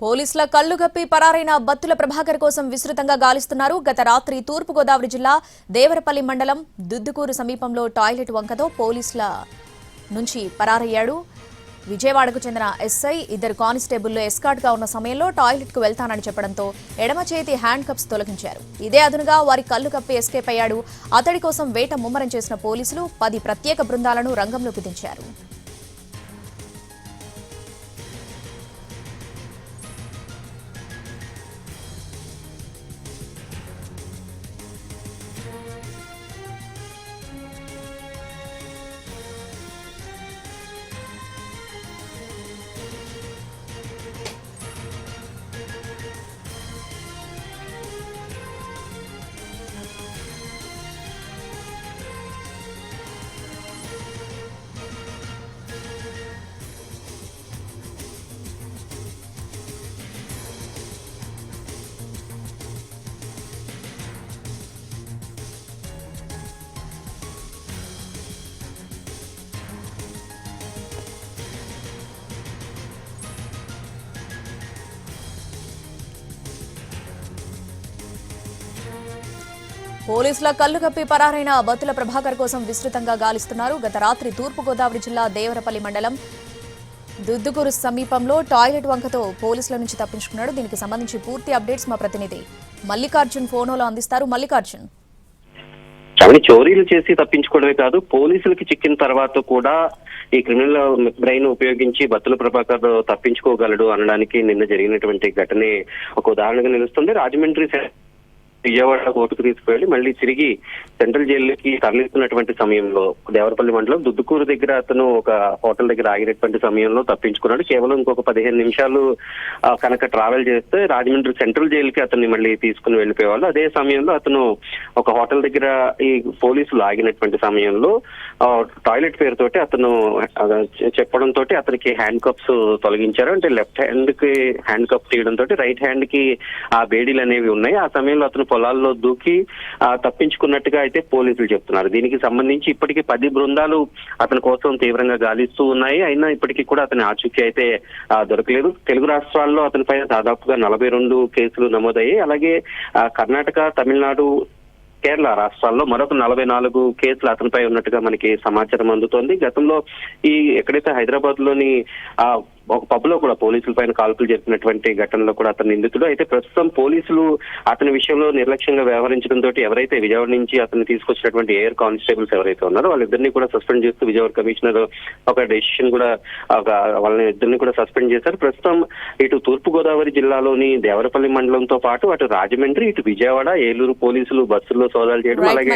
పోలీసుల కళ్లు కప్పి పరారైన బత్తుల ప్రభాకర్ కోసం విస్తృతంగా గాలిస్తున్నారు. గత రాత్రి తూర్పు గోదావరి జిల్లా దేవరపల్లి మండలం దుద్దుకూరు సమీపంలో టాయిలెట్ వంకతో పోలీసుల నుంచి పరారయ్యాడు. విజయవాడకు చెందిన ఎస్ఐ ఇద్దరు కానిస్టేబుల్లో ఎస్కార్ట్ గా ఉన్న సమయంలో టాయిలెట్ కు వెళ్తానని చెప్పడంతో ఎడమ చేతి హ్యాండ్ కప్స్ తొలగించారు. ఇదే అదునుగా వారి కళ్లు కప్పి ఎస్కేప్ అయ్యాడు. అతడి కోసం వేట ముమ్మరం చేసిన పోలీసులు 10 ప్రత్యేక బృందాలను రంగంలోకి దించారు. పోలీసుల కళ్లు కప్పి పరారైన బత్తుల ప్రభాకర్ కోసం విస్తృతంగా గాలిస్తున్నారు. గత రాత్రి తూర్పు గోదావరి జిల్లా దేవరపల్లి మండలం దుద్దుకూరు సమీపంలో టాయిలెట్ వంకతో పోలీసుల నుంచి తప్పించుకున్నాడు. దీనికి సంబంధించి పూర్తి అప్డేట్స్ మా ప్రతినిధి మల్లికార్జున్ ఫోన్లో అందిస్తారు. మల్లికార్జున్, చోరీలు చేసి తప్పించుకోవడమే కాదు, పోలీసులకి చిక్కిన తర్వాత కూడా ఈ క్రిమినల్ బ్రెయిన్ ఉపయోగించి బత్తుల ప్రభాకర్ తప్పించుకోగలడు అనడానికి నిన్న జరిగినటువంటి ఘటనే ఒక ఉదాహరణగా నిలుస్తుంది. రాజమండ్రి విజయవాడ కోర్టుకు తీసుకువెళ్లి మళ్ళీ తిరిగి సెంట్రల్ జైలుకి తరలిస్తున్నటువంటి సమయంలో దేవరపల్లి మండలం దుద్దుకూరు దగ్గర అతను ఒక హోటల్ దగ్గర ఆగినటువంటి సమయంలో తప్పించుకున్నాడు. కేవలం ఇంకొక 15 నిమిషాలు కనుక ట్రావెల్ చేస్తే రాజమండ్రి సెంట్రల్ జైలుకి అతన్ని మళ్ళీ తీసుకుని వెళ్ళిపోయేవాళ్ళు. అదే సమయంలో అతను ఒక హోటల్ దగ్గర ఈ పోలీసులు ఆగినటువంటి సమయంలో టాయిలెట్ పేరుతోటి అతను చెప్పడంతో అతనికి హ్యాండ్ కప్స్ తొలగించారు. అంటే లెఫ్ట్ హ్యాండ్ కి హ్యాండ్ కప్ తీయడంతో రైట్ హ్యాండ్ కి ఆ బేడీలు అనేవి ఉన్నాయి. ఆ సమయంలో అతను పొలాల్లో దూకి తప్పించుకున్నట్టుగా అయితే పోలీసులు చెప్తున్నారు. దీనికి సంబంధించి ఇప్పటికీ 10 బృందాలు అతని కోసం తీవ్రంగా గాలిస్తూ ఉన్నాయి. అయినా ఇప్పటికీ కూడా అతని ఆచూకీ అయితే దొరకలేదు. తెలుగు రాష్ట్రాల్లో అతనిపై దాదాపుగా 42 కేసులు నమోదయ్యాయి. అలాగే కర్ణాటక, తమిళనాడు, కేరళ రాష్ట్రాల్లో మరొక 44 కేసులు అతనిపై ఉన్నట్టుగా మనకి సమాచారం అందుతోంది. గతంలో ఈ ఎక్కడైతే హైదరాబాద్ లోని ఒక పబ్ లో కూడా పోలీసుల పైన కాల్పులు జరిపినటువంటి ఘటనలో కూడా అతను నిందితుడు. అయితే ప్రస్తుతం పోలీసులు అతని విషయంలో నిర్లక్ష్యంగా వ్యవహరించడంతో ఎవరైతే విజయవాడ నుంచి అతన్ని తీసుకొచ్చినటువంటి ఎయిర్ కానిస్టేబుల్స్ ఎవరైతే ఉన్నారో వాళ్ళిద్దరినీ కూడా సస్పెండ్ చేస్తూ విజయవాడ కమిషనర్ ఒక డెసిషన్ కూడా వాళ్ళని ఇద్దరిని కూడా సస్పెండ్ చేశారు. ప్రస్తుతం ఇటు తూర్పు గోదావరి జిల్లాలోని దేవరపల్లి మండలంతో పాటు అటు రాజమండ్రి, ఇటు విజయవాడ, ఏలూరు పోలీసులు బస్సుల్లో సోదాలు చేయడం, అలాగే